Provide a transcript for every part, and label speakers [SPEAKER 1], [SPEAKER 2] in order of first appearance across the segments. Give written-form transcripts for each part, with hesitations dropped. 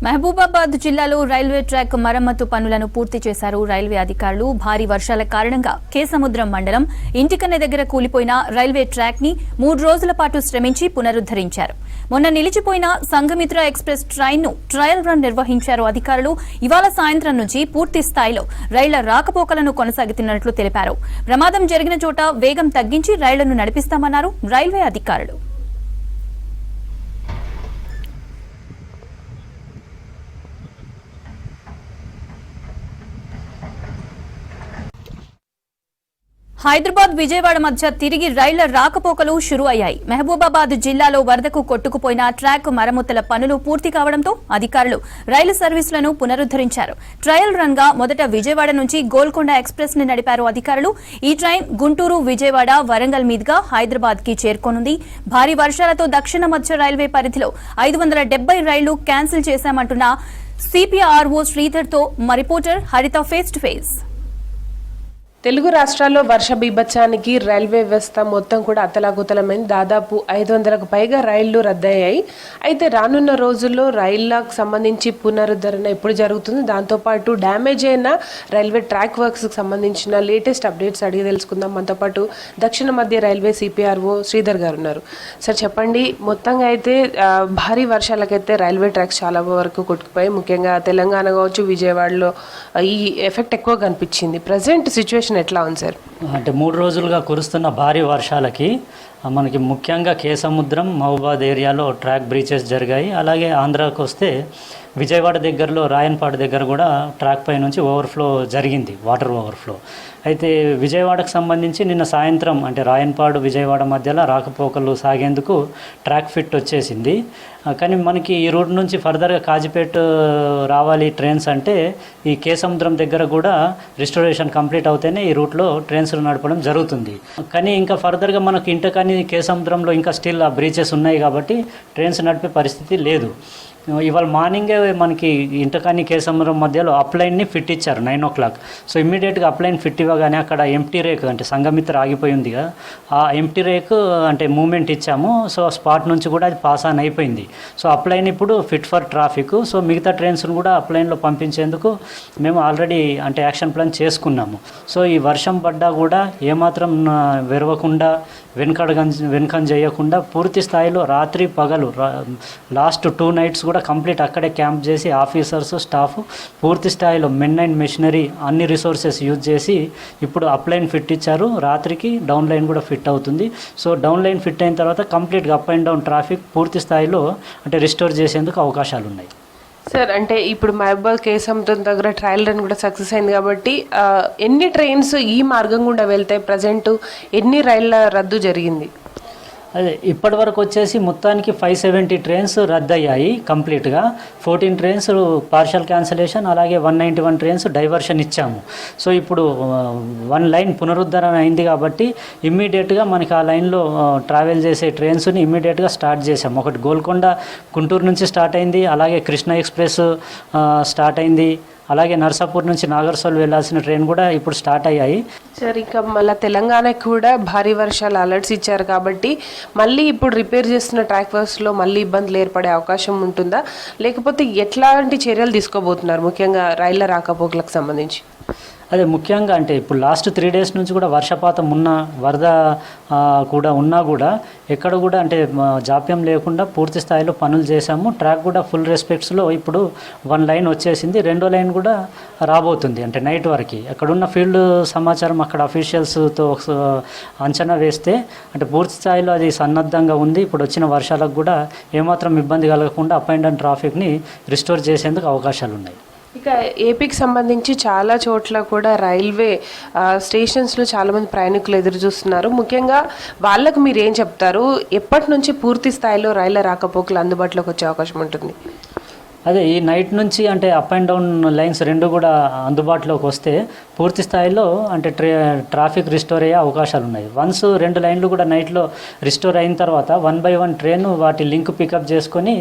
[SPEAKER 1] మహబూబాబాద్ జిల్లాలో railway track మరమ్మతు పనులను పూర్తి చేశారు రైల్వే అధికారులు. భారీ వర్షాల కారణంగా కేసముద్రం మండలం ఇంటికన్నె దగ్గర కూలిపోయిన రైల్వే ట్రాక్ ని 3 రోజుల పాటు శ్రమించి పునరుద్దరించారు. మొన్న నిలిచిపోయిన సంఘమిత్ర ఎక్స్ప్రెస్ ట్రైన్ ను ట్రయల్ రన్ నిర్వహించారు అధికారులు. ఇవాళ సాయంత్రం నుంచి పూర్తి స్థాయిలో రైళ్ల రాకపోకలను కొనసాగుతున్నట్లు తెలిపారు. ప్రమాదం జరిగిన చోట వేగం తగ్గించి రైళ్లను నడిపిస్తామన్నారు రైల్వే అధికారులు. హైదరాబాద్ విజయవాడ మధ్య తిరిగి రైళ్ల రాకపోకలు షురూ అయ్యాయి. మహబూబాబాద్ జిల్లాలో వరదకు కొట్టుకుపోయిన ట్రాక్ మరమ్మతుల పనులు పూర్తి కావడంతో అధికారులు రైలు సర్వీసులను పునరుద్దరించారు. ట్రయల్ రన్ గా మొదట విజయవాడ నుంచి గోల్కొండ ఎక్స్ప్రెస్ ని నడిపారు అధికారులు. ఈ ట్రైన్ గుంటూరు, విజయవాడ, వరంగల్ మీదుగా హైదరాబాద్ కి చేరుకోనుంది. భారీ వర్షాలతో దక్షిణ మధ్య రైల్వే పరిధిలో 570 రైళ్లు క్యాన్సిల్ చేశామంటున్న సిపిఆర్ఓ శ్రీధర్ తో మా రిపోర్టర్ హరిత ఫేస్ టు ఫేస్.
[SPEAKER 2] తెలుగు రాష్ట్రాల్లో వర్ష బీభత్సానికి రైల్వే వ్యవస్థ మొత్తం కూడా అతలాకుతలమైంది. దాదాపు 500కు పైగా రైళ్లు రద్దయ్యాయి. అయితే రానున్న రోజుల్లో రైళ్లకు సంబంధించి పునరుద్ధరణ ఎప్పుడు జరుగుతుంది, దాంతోపాటు డ్యామేజ్ అయిన రైల్వే ట్రాక్ వర్క్స్కి సంబంధించిన లేటెస్ట్ అప్డేట్స్ అడిగి తెలుసుకుందాం. మనతో పాటు దక్షిణ మధ్య రైల్వే సిపిఆర్ఓ శ్రీధర్ గారు ఉన్నారు. సార్ చెప్పండి, మొత్తంగా అయితే భారీ వర్షాలకైతే రైల్వే ట్రాక్స్ చాలా వరకు కొట్టుకుపోయాయి. ముఖ్యంగా తెలంగాణ కావచ్చు, విజయవాడలో ఈ ఎఫెక్ట్ ఎక్కువ కనిపించింది. ప్రజెంట్ సిచ్యువేషన్ ఎట్లా ఉంది సార్?
[SPEAKER 3] అంటే 3 రోజులుగా కురుస్తున్న భారీ వర్షాలకి మనకి ముఖ్యంగా కేసముద్రం, మహబూబాద్ ఏరియాలో ట్రాక్ బ్రీచెస్ జరిగాయి. అలాగే ఆంధ్రాకు వస్తే విజయవాడ దగ్గరలో రాయన్పాడు దగ్గర కూడా ట్రాక్ పై నుంచి ఓవర్ఫ్లో జరిగింది, వాటర్ ఓవర్ఫ్లో. అయితే విజయవాడకు సంబంధించి నిన్న సాయంత్రం అంటే రాయన్పాడు విజయవాడ మధ్యలో రాకపోకలు సాగేందుకు ట్రాక్ ఫిట్ వచ్చేసింది. కానీ మనకి ఈ రూట్ నుంచి ఫర్దర్గా కాజీపేట రావాలి ట్రైన్స్ అంటే ఈ కేసముద్రం దగ్గర కూడా రిస్టోరేషన్ కంప్లీట్ అవుతేనే ఈ రూట్లో ట్రైన్స్ నడపడం జరుగుతుంది. కానీ ఇంకా ఫర్దర్గా మనకు ఇంటకని కేసముద్రంలో ఇంకా స్టిల్ ఆ బ్రీచెస్ ఉన్నాయి కాబట్టి ట్రైన్స్ నడిపే పరిస్థితి లేదు. ఇవాళ మార్నింగే మనకి ఇంటకాని కేసముద్రం మధ్యలో అప్లైన్ని ఫిట్ ఇచ్చారు 9 o'clock. సో ఇమ్మీడియట్గా అప్లైన్ ఫిట్ ఇవ్వగానే అక్కడ ఎంటీ రేక్ అంటే సంఘమిత్ర ఆగిపోయింది కదా, ఆ ఎంటీ రేక్ అంటే మూమెంట్ ఇచ్చాము. సో స్పాట్ నుంచి కూడా అది పాస్ ఆన్ అయిపోయింది. సో అప్లైన్ ఇప్పుడు ఫిట్ ఫర్ ట్రాఫిక్. సో మిగతా ట్రైన్స్ను కూడా అప్లైన్లో పంపించేందుకు మేము ఆల్రెడీ అంటే యాక్షన్ ప్లాన్ చేసుకున్నాము. సో ఈ వర్షం పడ్డా కూడా ఏమాత్రం వెరవకుండా వెనకం చేయకుండా పూర్తి స్థాయిలో రాత్రి పగలు లాస్ట్ 2 nights కూడా కంప్లీట్ అక్కడే క్యాంప్ చేసి ఆఫీసర్స్, స్టాఫ్ పూర్తి స్థాయిలో మెన్ అండ్ మెషినరీ అన్ని రిసోర్సెస్ యూజ్ చేసి ఇప్పుడు అప్ లైన్ ఫిట్ ఇచ్చారు. రాత్రికి డౌన్ లైన్ కూడా ఫిట్ అవుతుంది. సో డౌన్ లైన్ ఫిట్ అయిన తర్వాత కంప్లీట్గా అప్ అండ్ డౌన్ ట్రాఫిక్ పూర్తి స్థాయిలో అంటే రిస్టోర్ చేసేందుకు అవకాశాలు ఉన్నాయి.
[SPEAKER 2] సార్ అంటే ఇప్పుడు మహబూబాబాద్ కేసముద్రం దగ్గర ట్రయల్ రన్ కూడా సక్సెస్ అయింది కాబట్టి ఎన్ని ట్రైన్స్ ఈ మార్గం గుండా వెళ్తాయి? ప్రజెంట్ ఎన్ని రైళ్ల రద్దు జరిగింది?
[SPEAKER 3] అదే ఇప్పటి వరకు వచ్చేసి మొత్తానికి 570 ట్రైన్స్ రద్దయ్యాయి కంప్లీట్గా. 14 ట్రైన్స్ పార్షల్ క్యాన్సిలేషన్, అలాగే 191 ట్రైన్స్ డైవర్షన్ ఇచ్చాము. సో ఇప్పుడు 1 లైన్ పునరుద్ధరణ అయింది కాబట్టి ఇమ్మీడియట్గా మనకి ఆ లైన్లో ట్రావెల్ చేసే ట్రైన్స్ని ఇమ్మీడియట్గా స్టార్ట్ చేసాము. ఒకటి గోల్కొండ గుంటూరు నుంచి స్టార్ట్ అయింది, అలాగే కృష్ణ ఎక్స్ప్రెస్ స్టార్ట్ అయింది, అలాగే నర్సాపూర్ నుంచి నాగర్సోల్ వెళ్లాల్సిన ట్రైన్ కూడా ఇప్పుడు స్టార్ట్ అయ్యాయి.
[SPEAKER 2] సార్ ఇంకా మళ్ళీ తెలంగాణకు కూడా భారీ వర్షాలు అలర్ట్స్ ఇచ్చారు కాబట్టి మళ్ళీ ఇప్పుడు రిపేర్ చేస్తున్న ట్రాక్ వర్క్స్లో మళ్ళీ ఇబ్బందులు ఏర్పడే అవకాశం ఉంటుందా, లేకపోతే ఎట్లాంటి చర్యలు తీసుకోబోతున్నారు ముఖ్యంగా రైళ్ల రాకపోకలకు సంబంధించి?
[SPEAKER 3] అదే ముఖ్యంగా అంటే ఇప్పుడు లాస్ట్ 3 days నుంచి కూడా వర్షపాతం ఉన్న వరద కూడా ఉన్నా కూడా ఎక్కడ కూడా అంటే జాప్యం లేకుండా పూర్తి స్థాయిలో పనులు చేశాము. ట్రాక్ కూడా ఫుల్ రెస్పెక్ట్స్లో ఇప్పుడు 1 లైన్ వచ్చేసింది, 2వ లైన్ కూడా రాబోతుంది అంటే నైట్ వరకు. అక్కడున్న ఫీల్డ్ సమాచారం అక్కడ అఫీషియల్స్తో అంచనా వేస్తే అంటే పూర్తి స్థాయిలో అది సన్నద్ధంగా ఉంది. ఇప్పుడు వచ్చిన వర్షాలకు కూడా ఏమాత్రం ఇబ్బంది కలగకుండా అప్ అండ్ డౌన్ ట్రాఫిక్ని రిస్టోర్ చేసేందుకు అవకాశాలు ఉన్నాయి.
[SPEAKER 2] ఇక ఏపీకి సంబంధించి చాలా చోట్ల కూడా రైల్వే స్టేషన్స్లో చాలామంది ప్రయాణికులు ఎదురు చూస్తున్నారు. ముఖ్యంగా వాళ్ళకు మీరు ఏం చెప్తారు? ఎప్పటి నుంచి పూర్తి స్థాయిలో రైళ్ల రాకపోకలు అందుబాటులోకి వచ్చే అవకాశం ఉంటుంది?
[SPEAKER 3] అదే ఈ నైట్ నుంచి అంటే అప్ అండ్ డౌన్ లైన్స్ 2 కూడా అందుబాటులోకి వస్తే పూర్తి స్థాయిలో అంటే ట్రాఫిక్ రిస్టోర్ అయ్యే అవకాశాలు ఉన్నాయి. వన్స్ 2 లైన్లు కూడా నైట్లో రిస్టోర్ అయిన తర్వాత 1 by 1 ట్రైన్ వాటి లింక్ పికప్ చేసుకొని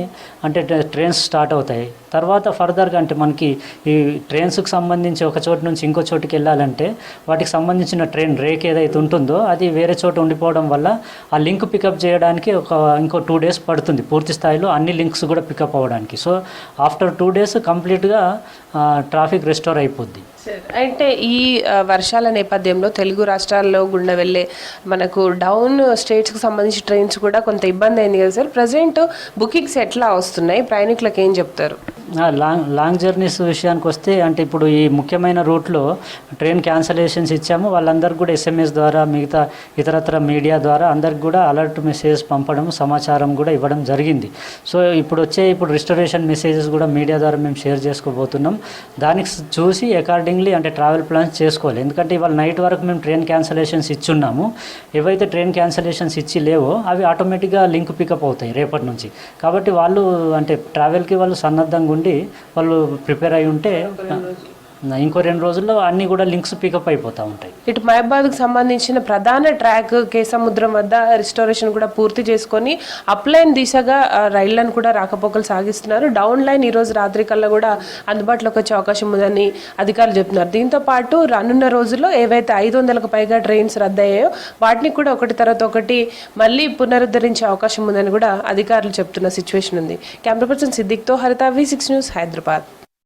[SPEAKER 3] అంటే ట్రైన్స్ స్టార్ట్ అవుతాయి. తర్వాత ఫర్దర్గా అంటే మనకి ఈ ట్రైన్స్కి సంబంధించి ఒక చోటు నుంచి ఇంకో చోటుకి వెళ్ళాలంటే వాటికి సంబంధించిన ట్రైన్ రేక్ ఏదైతే ఉంటుందో అది వేరే చోట ఉండిపోవడం వల్ల ఆ లింక్ పికప్ చేయడానికి ఇంకో 2 days పడుతుంది పూర్తి స్థాయిలో అన్ని లింక్స్ కూడా పికప్ అవ్వడానికి. సో ఆఫ్టర్ 2 days కంప్లీట్గా ట్రాఫిక్ రెస్టోర్ అయిపోద్ది.
[SPEAKER 2] అంటే ఈ వర్షాల నేపథ్యంలో తెలుగు రాష్ట్రాల్లో గుండా వెళ్ళే మనకు డౌన్ స్టేట్స్కి సంబంధించి ట్రైన్స్ కూడా కొంత ఇబ్బంది అయింది కదా సార్. ప్రజెంట్ బుకింగ్స్ ఎట్లా వస్తున్నాయి, ప్రయాణికులకు ఏం చెప్తారు?
[SPEAKER 3] లాంగ్ జర్నీస్ విషయానికి వస్తే అంటే ఇప్పుడు ఈ ముఖ్యమైన రూట్లో ట్రైన్ క్యాన్సలేషన్స్ ఇచ్చాము. వాళ్ళందరికీ కూడా SMS ద్వారా మిగతా ఇతరత్ర మీడియా ద్వారా అందరికి కూడా అలర్ట్ మెసేజ్ పంపడం, సమాచారం కూడా ఇవ్వడం జరిగింది. సో ఇప్పుడు రిస్టరేషన్ మెసేజెస్ కూడా మీడియా ద్వారా మేము షేర్ చేసుకోబోతున్నాం. దానికి చూసి అకార్డింగ్లీ అంటే ట్రావెల్ ప్లాన్స్ చేసుకోవాలి. ఎందుకంటే ఇవాళ నైట్ వరకు మేము ట్రైన్ క్యాన్సలేషన్స్ ఇచ్చున్నాము. ఏవైతే ట్రైన్ క్యాన్సలేషన్స్ ఇచ్చి లేవో అవి ఆటోమేటిక్గా లింక్ పికప్ అవుతాయి రేపటి నుంచి. కాబట్టి వాళ్ళు అంటే ట్రావెల్కి వాళ్ళు సన్నద్ధంగా ఉండి వాళ్ళు ప్రిపేర్ అయి ఉంటే ఇంకో 2 రోజుల్లో అన్నీ కూడా లింక్స్ పికప్ అయిపోతూ ఉంటాయి.
[SPEAKER 2] ఇటు మహబాద్కు సంబంధించిన ప్రధాన ట్రాక్ కేసముద్రం వద్ద రిస్టోరేషన్ కూడా పూర్తి చేసుకొని అప్ లైన్ దిశగా రైళ్లను కూడా రాకపోకలు సాగిస్తున్నారు. డౌన్ లైన్ ఈరోజు రాత్రి కల్లా కూడా అందుబాటులోకి వచ్చే అవకాశం ఉందని అధికారులు చెప్తున్నారు. దీంతో పాటు రానున్న రోజుల్లో ఏవైతే 500కు పైగా ట్రైన్స్ రద్దయ్యాయో వాటిని కూడా ఒకటి తర్వాత ఒకటి మళ్ళీ పునరుద్ధరించే అవకాశం ఉందని కూడా అధికారులు చెప్తున్న సిచ్యువేషన్ ఉంది. కెమెరా పర్సన్ సిద్దిక్తో హరిత, V6 న్యూస్, హైదరాబాద్.